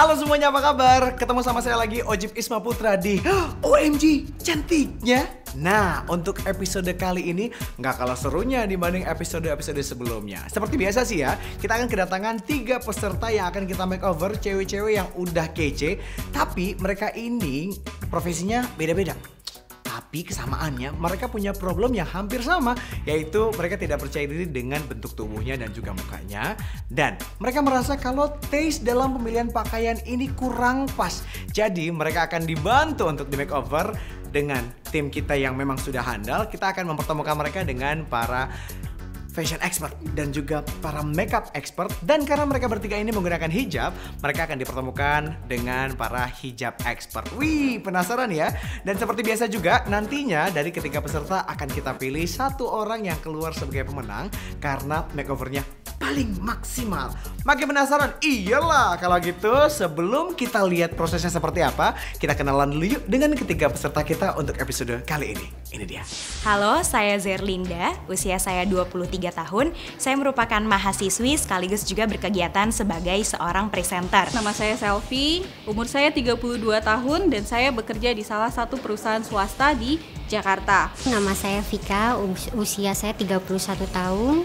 Halo semuanya, apa kabar? Ketemu sama saya lagi, Ojib Isma Putra di OMG Cantiknya. Nah, untuk episode kali ini nggak kalah serunya dibanding episode-episode sebelumnya. Seperti biasa sih ya, kita akan kedatangan 3 peserta yang akan kita makeover, cewek-cewek yang udah kece. Tapi mereka ini profesinya beda-beda. Tapi kesamaannya mereka punya problem yang hampir sama, yaitu mereka tidak percaya diri dengan bentuk tubuhnya dan juga mukanya. Dan mereka merasa kalau taste dalam pemilihan pakaian ini kurang pas. Jadi mereka akan dibantu untuk di makeover dengan tim kita yang memang sudah handal. Kita akan mempertemukan mereka dengan para fashion expert dan juga para makeup expert. Dan karena mereka bertiga ini menggunakan hijab, mereka akan dipertemukan dengan para hijab expert. Wih, penasaran ya? Dan seperti biasa juga, nantinya dari ketiga peserta akan kita pilih satu orang yang keluar sebagai pemenang karena makeovernya paling maksimal. Makin penasaran? Iyalah, kalau gitu sebelum kita lihat prosesnya seperti apa, kita kenalan dulu yuk dengan ketiga peserta kita untuk episode kali ini. Ini dia. Halo, saya Zerlinda, usia saya 23 tahun. Saya merupakan mahasiswi sekaligus juga berkegiatan sebagai seorang presenter. Nama saya Selvi, umur saya 32 tahun dan saya bekerja di salah satu perusahaan swasta di Jakarta. Nama saya Vika, usia saya 31 tahun.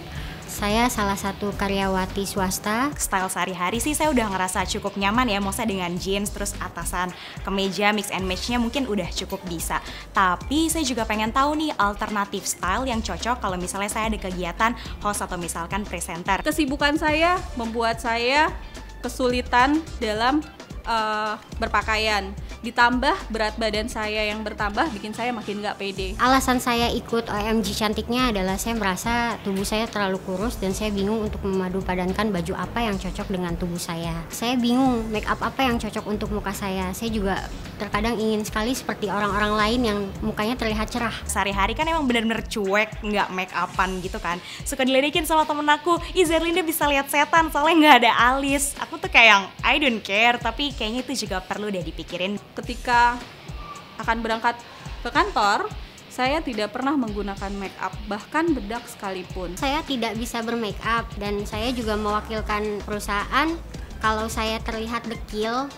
Saya salah satu karyawati swasta. Style sehari-hari sih saya udah ngerasa cukup nyaman ya, maksudnya dengan jeans terus atasan kemeja mix and match-nya mungkin udah cukup bisa. Tapi saya juga pengen tahu nih alternatif style yang cocok kalau misalnya saya ada kegiatan host atau misalkan presenter. Kesibukan saya membuat saya kesulitan dalam berpakaian. Ditambah berat badan saya yang bertambah bikin saya makin gak pede. Alasan saya ikut OMG Cantiknya adalah saya merasa tubuh saya terlalu kurus dan saya bingung untuk memadupadankan baju apa yang cocok dengan tubuh saya. Saya bingung make up apa yang cocok untuk muka saya. Saya juga terkadang ingin sekali seperti orang-orang lain yang mukanya terlihat cerah. Sehari-hari kan emang bener-bener cuek, nggak make upan gitu kan. Suka diledekin sama temen aku, ih Zerlinda bisa lihat setan soalnya nggak ada alis. Aku tuh kayak yang I don't care, tapi kayaknya itu juga perlu deh dipikirin. Ketika akan berangkat ke kantor, saya tidak pernah menggunakan make up, bahkan bedak sekalipun. Saya tidak bisa bermake up dan saya juga mewakilkan perusahaan. Kalau saya terlihat dekil,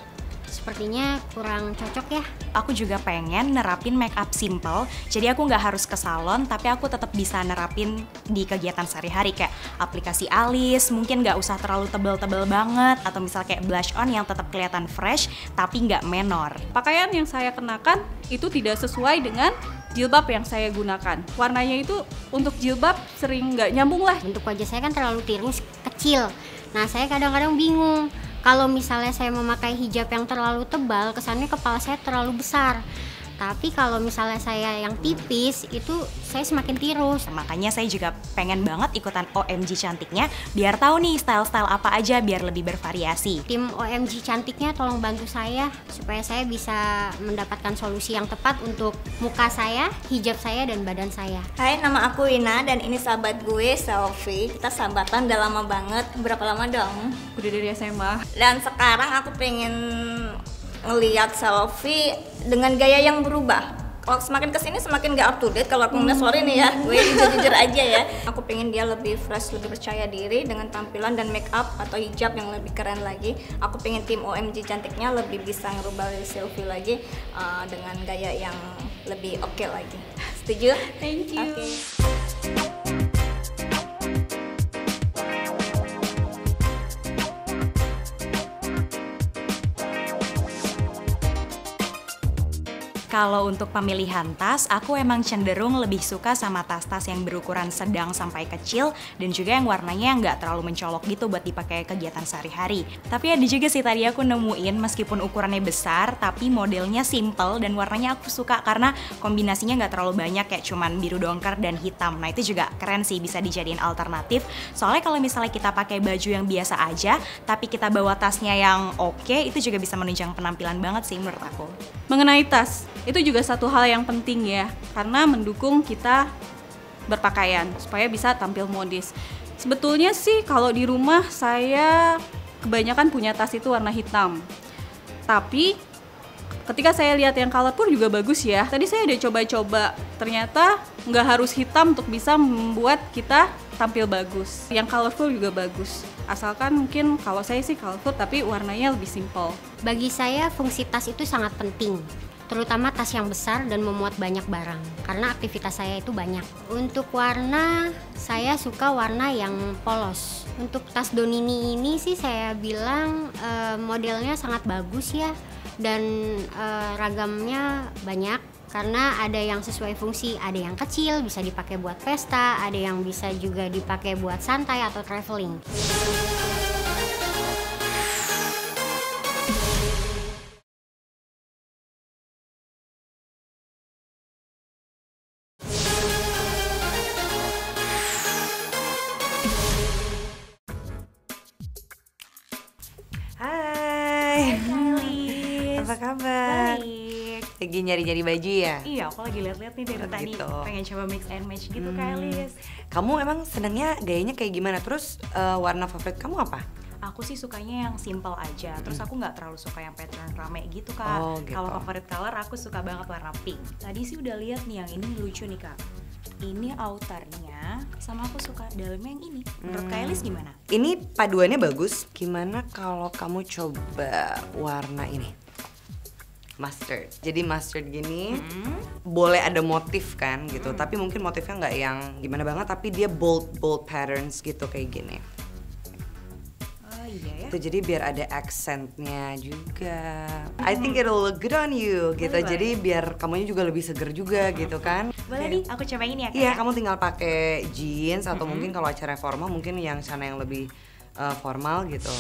sepertinya kurang cocok ya. Aku juga pengen nerapin make up simple, jadi aku nggak harus ke salon, tapi aku tetap bisa nerapin di kegiatan sehari-hari kayak aplikasi alis, mungkin nggak usah terlalu tebel-tebel banget, atau misal kayak blush on yang tetap kelihatan fresh, tapi nggak menor. Pakaian yang saya kenakan itu tidak sesuai dengan jilbab yang saya gunakan. Warnanya itu untuk jilbab sering nggak nyambung lah. Bentuk wajah saya kan terlalu tirus, kecil. Nah, saya kadang-kadang bingung. Kalau misalnya saya memakai hijab yang terlalu tebal, kesannya kepala saya terlalu besar. Tapi kalau misalnya saya yang tipis, itu saya semakin tirus. Makanya saya juga pengen banget ikutan OMG Cantiknya, biar tahu nih style-style apa aja biar lebih bervariasi. Tim OMG Cantiknya tolong bantu saya, supaya saya bisa mendapatkan solusi yang tepat untuk muka saya, hijab saya, dan badan saya. Hai, nama aku Ina dan ini sahabat gue, Selvi. Kita sahabatan udah lama banget. Berapa lama dong? Udah dari SMA. Dan sekarang aku pengen ngeliat Selvi dengan gaya yang berubah. Kalau semakin kesini semakin gak up to date. Kalau aku ngeliat sorry nih ya, gue jujur aja ya. Aku pengen dia lebih fresh, lebih percaya diri dengan tampilan dan make up atau hijab yang lebih keren lagi. Aku pengen tim OMG Cantiknya lebih bisa ngerubah Selvi lagi dengan gaya yang lebih oke lagi. Setuju? Thank you. Okay. Kalau untuk pemilihan tas, aku emang cenderung lebih suka sama tas-tas yang berukuran sedang sampai kecil dan juga yang warnanya nggak terlalu mencolok gitu buat dipakai kegiatan sehari-hari. Tapi ada juga sih tadi aku nemuin meskipun ukurannya besar tapi modelnya simple dan warnanya aku suka karena kombinasinya nggak terlalu banyak kayak cuman biru dongker dan hitam. Nah itu juga keren sih, bisa dijadiin alternatif. Soalnya kalau misalnya kita pakai baju yang biasa aja tapi kita bawa tasnya yang oke, itu juga bisa menunjang penampilan banget sih menurut aku. Mengenai tas, itu juga satu hal yang penting ya, karena mendukung kita berpakaian supaya bisa tampil modis. Sebetulnya sih kalau di rumah saya kebanyakan punya tas itu warna hitam. Tapi ketika saya lihat yang colorful juga bagus ya. Tadi saya udah coba-coba, ternyata nggak harus hitam untuk bisa membuat kita tampil bagus. Yang colorful juga bagus. Asalkan mungkin kalau saya sih colorful tapi warnanya lebih simple. Bagi saya fungsi tas itu sangat penting, terutama tas yang besar dan memuat banyak barang, karena aktivitas saya itu banyak. Untuk warna, saya suka warna yang polos. Untuk tas Donini ini sih saya bilang modelnya sangat bagus ya, dan ragamnya banyak. Karena ada yang sesuai fungsi, ada yang kecil bisa dipakai buat pesta, ada yang bisa juga dipakai buat santai atau traveling. Hai. Apa kabar? Baik. Lagi nyari-nyari baju ya? Iya, aku lagi lihat-lihat nih dari Oh, tadi, gitu. pengen coba mix and match gitu Kak Elis. Kamu emang senengnya gayanya kayak gimana? Terus warna favorit kamu apa? Aku sih sukanya yang simple aja, terus aku nggak terlalu suka yang pattern rame gitu Kak. Oh, gitu. Kalau favorit color aku suka banget warna pink. Tadi sih udah lihat nih yang ini lucu nih Kak. Ini outernya, sama aku suka dalamnya yang ini. Menurut Kak Elis gimana? Ini paduannya bagus. Gimana kalau kamu coba warna ini? Mustard. Jadi mustard gini, boleh ada motif kan gitu. Tapi mungkin motifnya nggak yang gimana banget, tapi dia bold patterns gitu kayak gini. Oh iya ya. Itu jadi biar ada accentnya juga. I think it'll look good on you gitu. Boleh, Jadi biar kamunya juga lebih seger juga gitu kan. Boleh nih, aku cobain ya Kak. Iya, kamu tinggal pakai jeans atau mungkin kalau acara formal mungkin yang sana yang lebih formal gitu.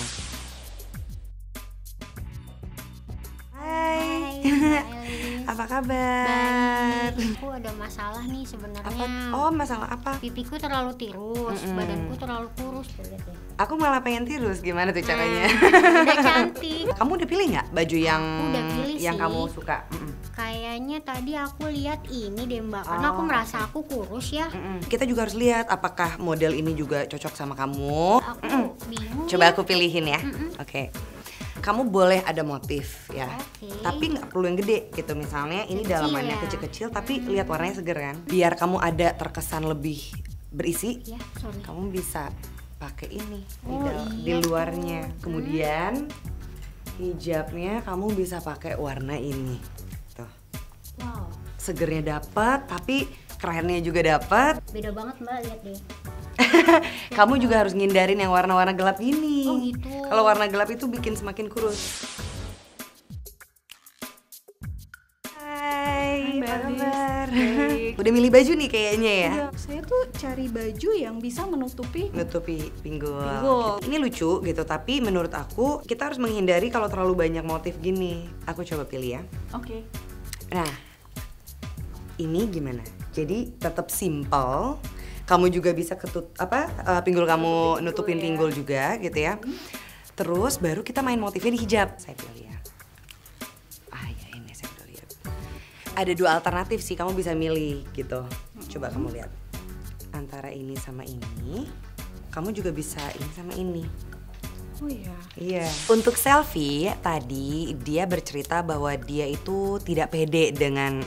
Hai. Apa kabar? Baik, aku ada masalah nih sebenarnya. Apa? Oh, masalah apa? Pipiku terlalu tirus, badanku terlalu kurus tuh lihat ya. Aku malah pengen tirus. Gimana tuh caranya? Udah cantik. Kamu udah pilih nggak baju yang Aku udah pilih yang sih. kamu suka? Kayaknya tadi aku lihat ini deh Mbak, karena aku merasa aku kurus ya. Kita juga harus lihat apakah model ini juga cocok sama kamu. Aku bingung. Coba ya. aku pilihin ya. Oke. Kamu boleh ada motif ya, Oke. tapi nggak perlu yang gede gitu. Misalnya ini Kecil dalamannya ya. kecil-kecil, tapi lihat warnanya seger kan. Biar kamu ada terkesan lebih berisi, Ya, sorry. kamu bisa pakai ini Oh, di iya luarnya. Kemudian hijabnya kamu bisa pakai warna ini. Tuh, Wow, segernya dapat, tapi kerennya juga dapat. beda banget Mbak, lihat deh. Kamu juga harus ngindarin yang warna-warna gelap ini. Oh, gitu. Kalau warna gelap itu bikin semakin kurus. Hai, apa Mbak kabar? Baik. Udah milih baju nih kayaknya ya? Iya, saya tuh cari baju yang bisa menutupi Nutupi pinggul. Pinggul. Ini lucu gitu, tapi menurut aku kita harus menghindari kalau terlalu banyak motif gini. Aku coba pilih ya. Oke. Nah, ini gimana? Jadi tetap simple. Kamu juga bisa pinggul kamu nutupin ya. pinggul juga gitu ya. Terus baru kita main motifnya di hijab. Saya pilih ya. Ah ya ini saya udah lihat. Ada dua alternatif sih, kamu bisa milih gitu. Coba kamu lihat. Antara ini sama ini. Kamu juga bisa ini sama ini. Oh iya. Iya. Untuk selfie tadi dia bercerita bahwa dia itu tidak pede dengan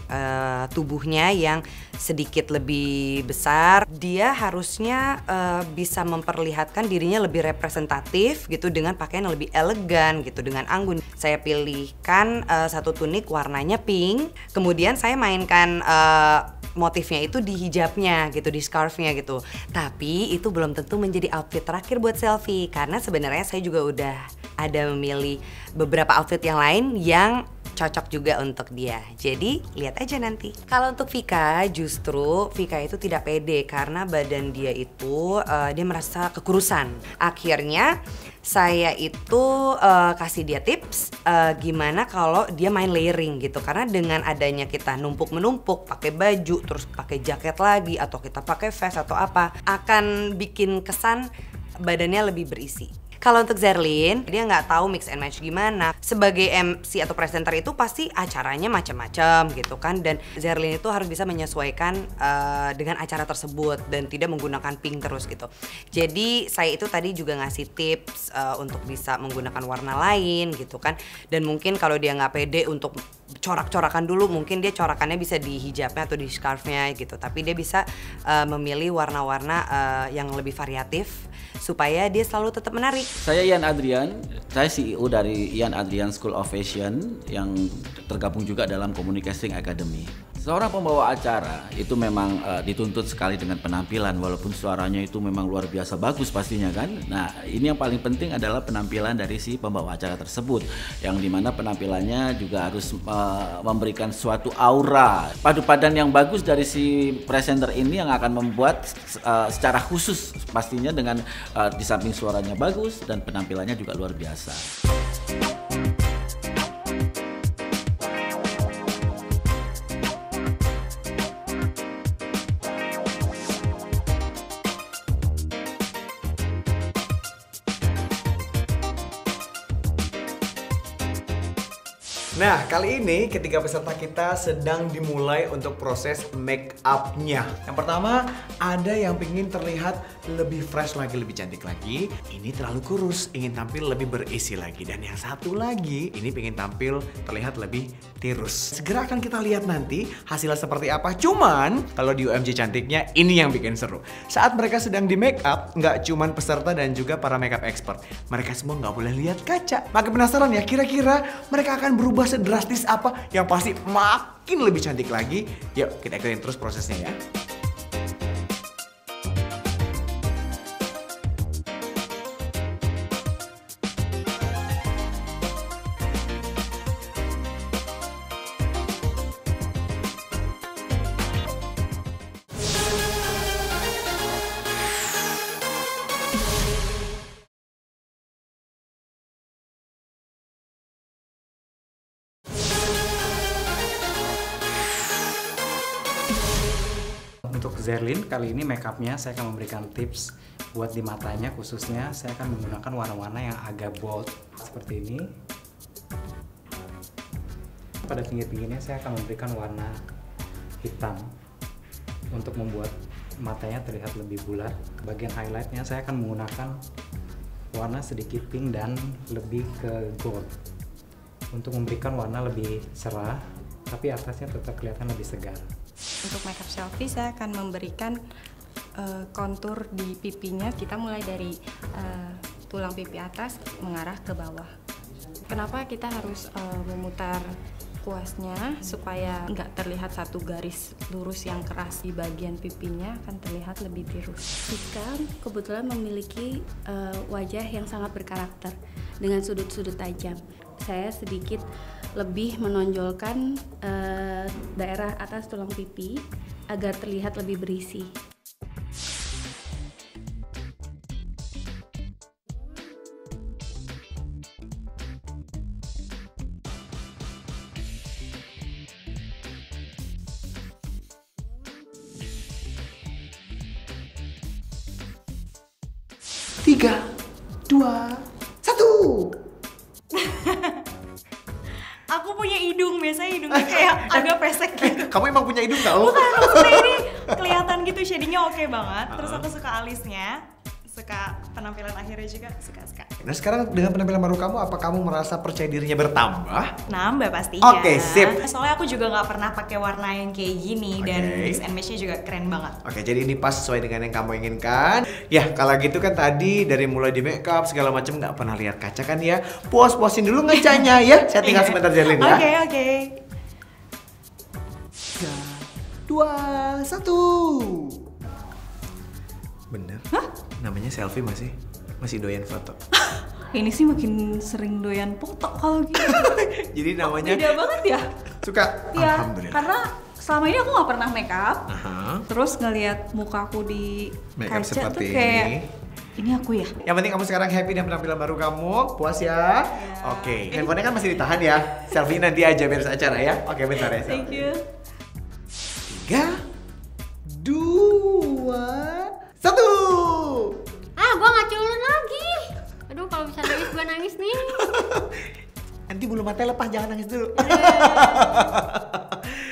tubuhnya yang sedikit lebih besar. Dia harusnya bisa memperlihatkan dirinya lebih representatif gitu dengan pakaian yang lebih elegan gitu, dengan anggun. Saya pilihkan satu tunik warnanya pink. Kemudian saya mainkan motifnya itu di hijabnya gitu, di scarfnya gitu. Tapi itu belum tentu menjadi outfit terakhir buat selfie, karena sebenarnya saya juga udah ada memilih beberapa outfit yang lain yang cocok juga untuk dia. Jadi lihat aja nanti. Kalau untuk Vika, justru Vika itu tidak pede karena badan dia itu dia merasa kekurusan. Akhirnya saya itu kasih dia tips gimana kalau dia main layering gitu. Karena dengan adanya kita numpuk-menumpuk pakai baju terus pakai jaket lagi atau kita pakai vest atau apa, akan bikin kesan badannya lebih berisi. Kalau untuk Zerlin, dia nggak tahu mix and match gimana. Sebagai MC atau presenter itu pasti acaranya macam-macam gitu kan. Dan Zerlin itu harus bisa menyesuaikan dengan acara tersebut dan tidak menggunakan pink terus gitu. Jadi saya itu tadi juga ngasih tips untuk bisa menggunakan warna lain gitu kan. Dan mungkin kalau dia nggak pede untuk corak-corakan dulu, mungkin dia corakannya bisa di hijabnya atau di scarfnya gitu, tapi dia bisa memilih warna-warna yang lebih variatif supaya dia selalu tetap menarik. Saya Ian Adrian, saya CEO dari Ian Adrian School of Fashion yang tergabung juga dalam Communicating Academy. Seorang pembawa acara itu memang dituntut sekali dengan penampilan, walaupun suaranya itu memang luar biasa bagus pastinya kan. Nah, ini yang paling penting adalah penampilan dari si pembawa acara tersebut, yang dimana penampilannya juga harus memberikan suatu aura padu padan yang bagus dari si presenter ini, yang akan membuat secara khusus pastinya dengan di samping suaranya bagus dan penampilannya juga luar biasa. Nah, kali ini ketiga peserta kita sedang dimulai untuk proses make up-nya. Yang pertama, ada yang ingin terlihat lebih fresh lagi, lebih cantik lagi. Ini terlalu kurus, ingin tampil lebih berisi lagi. Dan yang satu lagi, ini ingin tampil terlihat lebih tirus. Segera akan kita lihat nanti hasilnya seperti apa. Cuman, kalau di OMG Cantiknya, ini yang bikin seru. Saat mereka sedang di make up, nggak cuman peserta dan juga para make up expert. Mereka semua nggak boleh lihat kaca. Makin penasaran ya, kira-kira mereka akan berubah sedrastis apa yang pasti makin lebih cantik lagi. Yuk kita ikutin terus prosesnya ya. Untuk Zerlyn kali ini makeupnya saya akan memberikan tips buat di matanya, khususnya saya akan menggunakan warna-warna yang agak bold seperti ini. Pada pinggir-pinggirnya saya akan memberikan warna hitam untuk membuat matanya terlihat lebih bulat. Bagian highlightnya saya akan menggunakan warna sedikit pink dan lebih ke gold untuk memberikan warna lebih cerah, tapi atasnya tetap kelihatan lebih segar. Untuk makeup selfie saya akan memberikan kontur di pipinya. Kita mulai dari tulang pipi atas mengarah ke bawah. Kenapa kita harus memutar kuasnya supaya nggak terlihat satu garis lurus yang keras di bagian pipinya, akan terlihat lebih tirus. Jika kebetulan memiliki wajah yang sangat berkarakter dengan sudut-sudut tajam, saya sedikit lebih menonjolkan daerah atas tulang pipi agar terlihat lebih berisi. Tiga, dua, satu. Aku punya hidung, biasanya hidungnya kayak agak pesek gitu. Kamu emang punya hidung tau? Bukan, maksudnya ini kelihatan gitu, shadingnya oke banget. Terus aku suka alisnya, suka penampilan akhirnya juga, suka. Nah sekarang dengan penampilan baru kamu, apa kamu merasa percaya dirinya bertambah? Nambah pastinya. Oke, sip. Soalnya aku juga nggak pernah pakai warna yang kayak gini dan Oke. mix and match-nya juga keren banget. Oke, jadi ini pas sesuai dengan yang kamu inginkan. Ya, kalau gitu kan tadi dari mulai di make up segala macam nggak pernah lihat kaca kan ya. Puas-puasin dulu ngecanya ya. Saya tinggal sebentar Zerlyn ya. Oke. 3, 2, 1. Bener? Hah? Namanya selfie masih doyan foto. Ini sih makin sering doyan foto kalau gitu. Jadi namanya Beda banget ya? suka. Iya, Alhamdulillah. karena selama ini aku nggak pernah make up. Aha. Terus ngelihat mukaku di Make up kaca seperti tuh kayak ini aku ya. Yang penting kamu sekarang happy dengan penampilan baru kamu, puas ya? Oke, handphonenya kan masih ditahan ya. Selfie nanti aja beres acara ya. Oke, bentar ya. Thank you. 3, 2, 1. Gua nggak culun lagi. Aduh, kalau bisa nangis gua nangis nih. Nanti bulu mata lepas, jangan nangis dulu.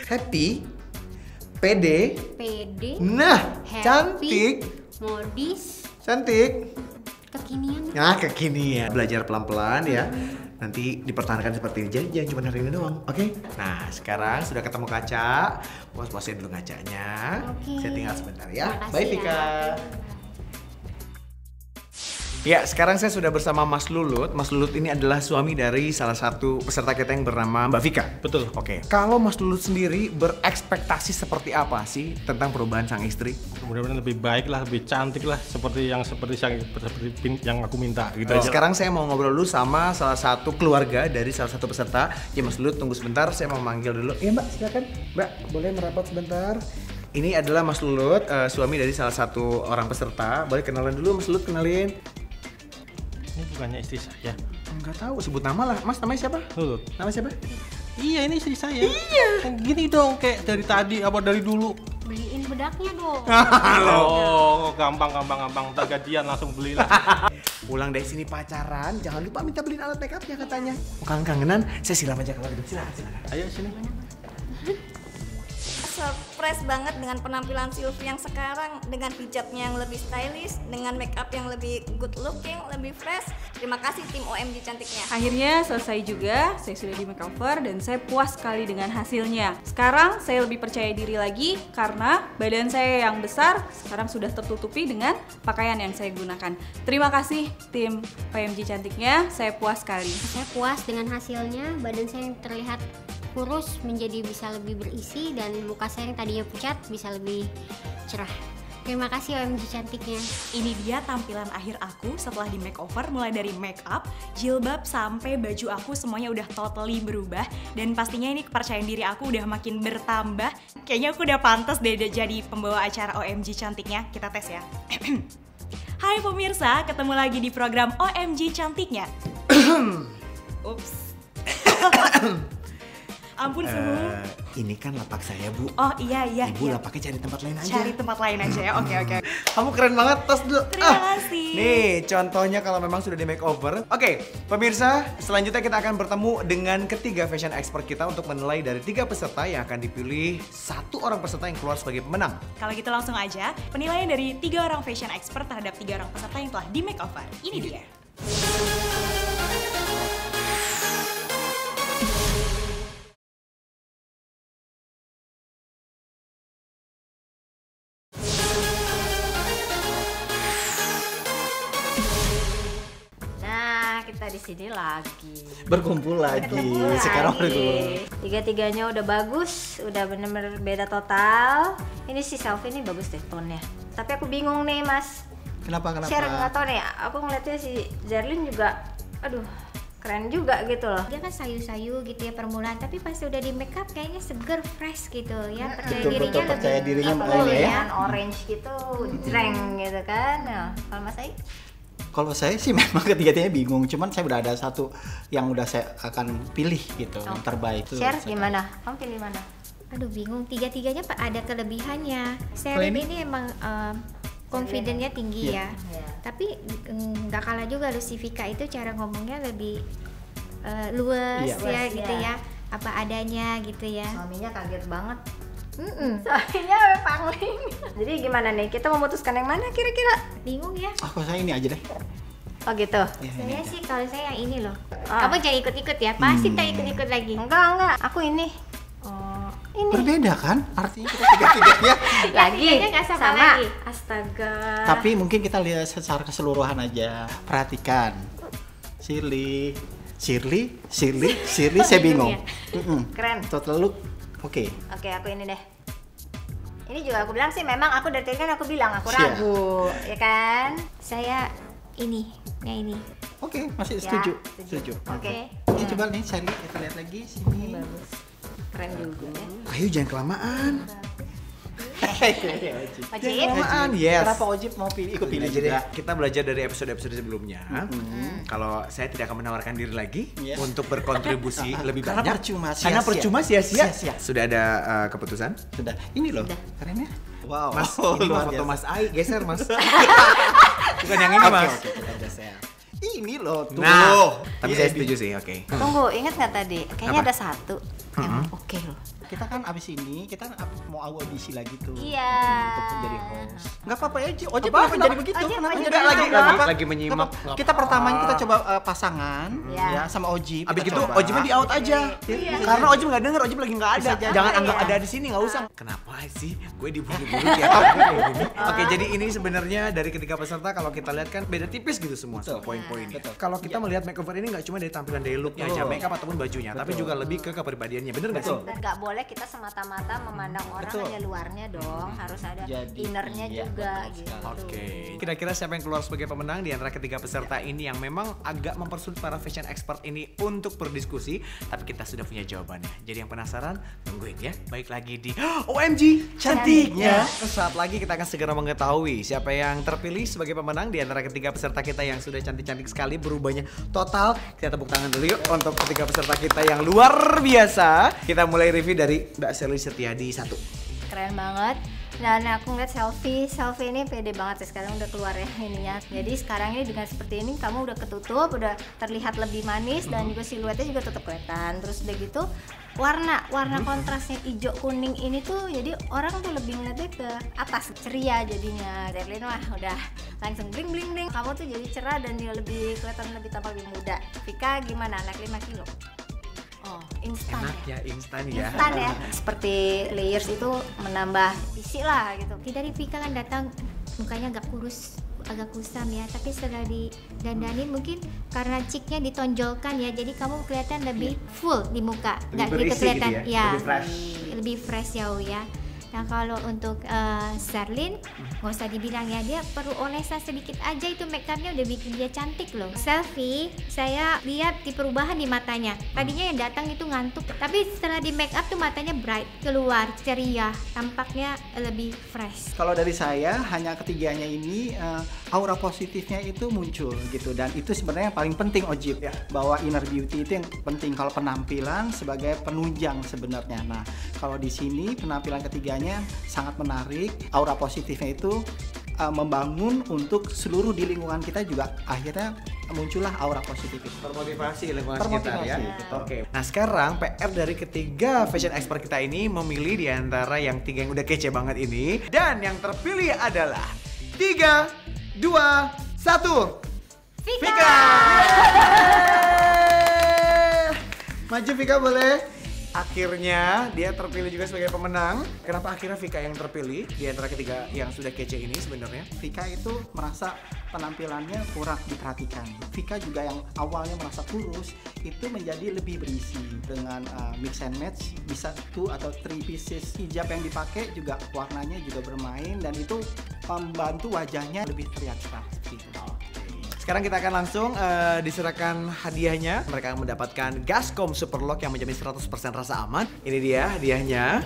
Happy, pede, nah, happy, cantik, modis, cantik. kekinian. Nah, kekinian. Belajar pelan-pelan ya. nanti dipertahankan seperti ini. Jadi jangan cuma hari ini doang, oke? Nah, sekarang sudah ketemu kaca, puas-puasin dulu kacanya. Oke. Saya tinggal sebentar ya. Makasih Bye, ya. Vika. Ya, sekarang saya sudah bersama Mas Lulut. Mas Lulut ini adalah suami dari salah satu peserta kita yang bernama Mbak Vika. Betul. Oke. Kalau Mas Lulut sendiri berekspektasi seperti apa sih tentang perubahan sang istri? Mudah-mudahan lebih baik lah, lebih cantik lah, seperti yang aku minta gitu aja. Sekarang saya mau ngobrol dulu sama salah satu keluarga dari salah satu peserta. Ya Mas Lulut tunggu sebentar, saya mau manggil dulu. Ya Mbak, silakan. Mbak, boleh merapat sebentar? Ini adalah Mas Lulut, suami dari salah satu orang peserta. Boleh kenalan dulu Mas Lulut, kenalin. Ini bukannya istri saya. Enggak tahu, sebut nama lah. Mas, namanya siapa? Lulut. Nama siapa? Iya, ini istri saya. Iya. Gini dong, kayak dari tadi apa dari dulu. Beliin bedaknya dong. Oh, gampang. Tak gajian langsung belilah. Pulang dari sini pacaran, jangan lupa minta beliin alat makeupnya katanya. Bukan kangenan, saya siram aja kalau gitu. Silakan. Ayo sini. Surprise banget dengan penampilan Sylvie yang sekarang, dengan hijabnya yang lebih stylish, dengan make up yang lebih good looking, lebih fresh. Terima kasih tim OMG cantiknya. Akhirnya selesai juga, saya sudah di makeover dan saya puas sekali dengan hasilnya. Sekarang saya lebih percaya diri lagi karena badan saya yang besar sekarang sudah tertutupi dengan pakaian yang saya gunakan. Terima kasih tim OMG cantiknya, saya puas sekali. Saya puas dengan hasilnya, badan saya yang terlihat kurus menjadi bisa lebih berisi dan muka saya yang tadinya pucat bisa lebih cerah. Terima kasih OMG cantiknya. Ini dia tampilan akhir aku setelah di makeover, mulai dari make up, jilbab, sampai baju aku semuanya udah totally berubah. Dan pastinya ini kepercayaan diri aku udah makin bertambah. Kayaknya aku udah pantas deh jadi pembawa acara OMG cantiknya. Kita tes ya. Hai pemirsa, ketemu lagi di program OMG cantiknya. Ups. Ampun suhu. Ini kan lapak saya, Bu. Oh iya. Ibu lapaknya cari tempat lain aja. Cari tempat lain aja ya. Oke. Kamu keren banget, tos dulu. Terima kasih. Nih, contohnya kalau memang sudah di makeover. Oke, pemirsa, selanjutnya kita akan bertemu dengan ketiga fashion expert kita untuk menilai dari 3 peserta yang akan dipilih 1 orang peserta yang keluar sebagai pemenang. Kalau gitu langsung aja, penilaian dari 3 orang fashion expert terhadap 3 orang peserta yang telah di makeover. Ini dia. Kita di sini lagi. Berkumpul lagi. Sekarang berkumpul. Tiga-tiganya udah bagus, udah bener-bener beda total. Ini si selfie ini bagus deh tonnya. Tapi aku bingung nih, Mas. Kenapa? Share nggak tau nih. Aku ngeliatnya si Zerlin juga, aduh, keren juga gitu loh. Dia kan sayu-sayu gitu ya permulaan, tapi pas udah di make up kayaknya seger, fresh gitu ya. Percaya Betul, dirinya percaya lebih dirinya full ini ya. Orange gitu, jreng gitu kan. Nah, kalau Mas Ai? Kalau saya sih memang ketiga-tiganya bingung, cuman saya udah ada satu yang udah saya akan pilih gitu, yang terbaik. Share gimana? Kamu pilih mana? Aduh bingung, tiga-tiganya ada kelebihannya. Selin ini emang confidence-nya tinggi ya. Tapi nggak kalah juga loh, si Vika itu cara ngomongnya lebih luas ya gitu ya. Apa adanya gitu ya. Suaminya kaget banget. Suaminya pangling. Jadi gimana nih? Kita memutuskan yang mana kira-kira? Bingung ya. Oh, saya ini aja deh. Oh gitu. Ya, Saya sih kalau saya yang ini loh. Ah. Kamu jangan ikut-ikut ya. Pasti tak ikut-ikut lagi. Enggak. Aku ini. Oh, ini. Berbeda kan? Artinya kita tiga-tiganya. Lagi. Nggak sama lagi. Astaga. Tapi mungkin kita lihat secara keseluruhan aja. Perhatikan. Shirley, saya bingung. Keren. Total look. Oke, aku ini deh. Ini juga aku bilang sih, memang aku dari tadi kan aku bilang aku Siap. ragu, ya kan? Saya ini. Oke, masih Ya, setuju. setuju. Oke. Ini coba nih, Sally, kita lihat lagi sini. Bagus. Keren juga ya. Ayo jangan kelamaan. Ojib. Kelamaan, yes. Kenapa Ojib mau ikut pilih Jadi juga? kita belajar dari episode-episode sebelumnya. Kalau saya tidak akan menawarkan diri lagi untuk berkontribusi lebih Karena banyak. percuma, Karena percuma sia-sia. Sia-sia. Sudah ada keputusan? Sudah. Ini loh, keren ya? Wow. Mas, ini mah luar foto biasa. Mas Ai, geser Mas. Bukan yang ini Mas. Oke, kita geser. Ini loh, tuh. Nah, tapi Iya, saya ini. setuju sih, oke. Tunggu, ingat nggak tadi? Kayaknya Apa? ada satu yang oke loh. kita kan abis ini kita mau audisi lagi tuh. Iya. Untuk menjadi host. Nggak apa-apa ya, Ojib kenapa jadi begitu? Ojib, Kenapa Ojib, jadi Ojib. nggak apa-apa. Lagi menyimak. Kita pertamanya kita coba pasangan Iya. ya sama Ojib. Abis Kita itu coba. Ojibnya di out aja. Iya. Karena Ojib nggak denger, Ojib lagi nggak ada. Bisa jadi. Jangan anggap Iya. ada di sini, nggak usah. Kenapa sih? Gue diburu-buru ya. Oke, jadi ini sebenarnya dari ketiga peserta kalau kita lihat kan beda tipis gitu semua soal poin-poinnya. Kalau kita melihat makeover ini nggak cuma dari tampilan dari looknya aja, makeup ataupun bajunya, tapi juga lebih ke kepribadiannya. Bener nggak sih? Dan nggak boleh kita semata-mata memandang orang Betul. hanya luarnya dong, harus ada Jadi, innernya iya, juga betul gitu. sekali. Oke, kira-kira siapa yang keluar sebagai pemenang di antara ketiga peserta ini yang memang agak mempersulit para fashion expert ini untuk berdiskusi, tapi kita sudah punya jawabannya. Jadi yang penasaran, tungguin ya. Baik lagi di OMG cantiknya. Saat lagi kita akan segera mengetahui siapa yang terpilih sebagai pemenang di antara ketiga peserta kita yang sudah cantik-cantik sekali, berubahnya total. Kita tepuk tangan dulu yuk untuk ketiga peserta kita yang luar biasa. Kita mulai review dari Mbak Sherly Setiadi 1. Keren banget. Dan aku ngeliat selfie ini pede banget ya, sekarang udah keluar ya ininya. Jadi sekarang ini dengan seperti ini kamu udah ketutup, udah terlihat lebih manis dan juga siluetnya juga tetap kelihatan. Terus udah gitu warna kontrasnya hijau kuning ini tuh jadi orang tuh lebih ngeliatnya ke atas, ceria jadinya. Zerlyn mah udah langsung bling bling bling. Kamu tuh jadi cerah dan dia lebih kelihatan lebih tampak lebih muda. Vika gimana, naik 5 kilo? Oh, instan Enak ya, instan ya. instan ya. Seperti layers itu menambah isi lah gitu. Dari Vika kan datang mukanya agak kurus, agak kusam ya, tapi setelah didandanin mungkin karena cheeknya ditonjolkan ya, jadi kamu kelihatan lebih full di muka, Lebih nggak gitu berisi kelihatan gitu ya, lebih fresh. lebih fresh ya. Nah kalau untuk Zerlyn nggak usah dibilang ya, dia perlu olesan sedikit aja itu makeupnya udah bikin dia cantik loh. Selfie saya lihat di perubahan di matanya, tadinya yang datang itu ngantuk, tapi setelah di make up tuh matanya bright, keluar ceria, tampaknya lebih fresh. Kalau dari saya hanya ketiganya ini aura positifnya itu muncul gitu, dan itu sebenarnya yang paling penting Ojib ya, bahwa inner beauty itu yang penting kalau penampilan sebagai penunjang sebenarnya. Nah kalau di sini penampilan ketiganya sangat menarik, aura positifnya itu membangun untuk seluruh di lingkungan kita juga akhirnya muncullah aura positif itu. Termotivasi lingkungan sekitar ya. Betul. Oke. Nah sekarang PR dari ketiga fashion expert kita ini memilih di antara yang tiga yang udah kece banget ini, dan yang terpilih adalah 3, 2, 1. Vika. Maju Vika boleh. Akhirnya dia terpilih juga sebagai pemenang. Kenapa akhirnya Vika yang terpilih di antara ketiga yang sudah kece ini sebenarnya? Vika itu merasa penampilannya kurang diperhatikan. Vika juga yang awalnya merasa kurus itu menjadi lebih berisi dengan mix and match, bisa 2 atau 3 pieces hijab yang dipakai juga warnanya juga bermain, dan itu membantu wajahnya lebih terlihat seperti itu. Sekarang kita akan langsung diserahkan hadiahnya. Mereka akan mendapatkan Gascom Superlock yang menjamin 100% rasa aman. Ini dia hadiahnya.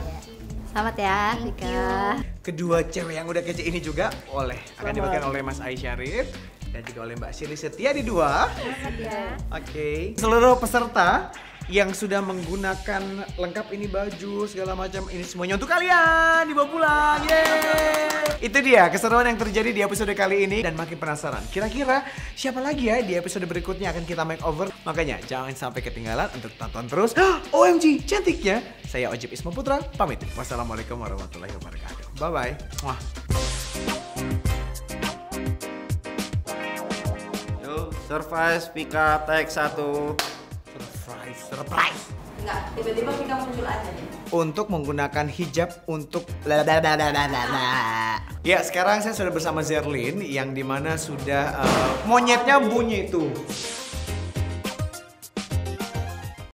Selamat ya Vika. Kedua cewek yang udah kece ini juga akan dibagikan oleh Mas Aisyarif dan juga oleh Mbak Sherly Setiadi 2. Selamat ya. Oke. Seluruh peserta yang sudah menggunakan lengkap ini, baju segala macam, ini semuanya untuk kalian dibawa pulang. Yeay! Itu dia keseruan yang terjadi di episode kali ini, dan makin penasaran kira-kira siapa lagi ya di episode berikutnya akan kita makeover. Makanya jangan sampai ketinggalan untuk tonton terus. OMG cantiknya. Saya Ojib Isma Putra pamit. Wassalamualaikum warahmatullahi wabarakatuh. Bye bye. Wah. Yuk, surprise Vika take 1. Surprise. Enggak, tiba-tiba Vika muncul aja nih. Untuk menggunakan hijab untuk ya, sekarang saya sudah bersama Zerlyn yang dimana sudah monyetnya bunyi itu.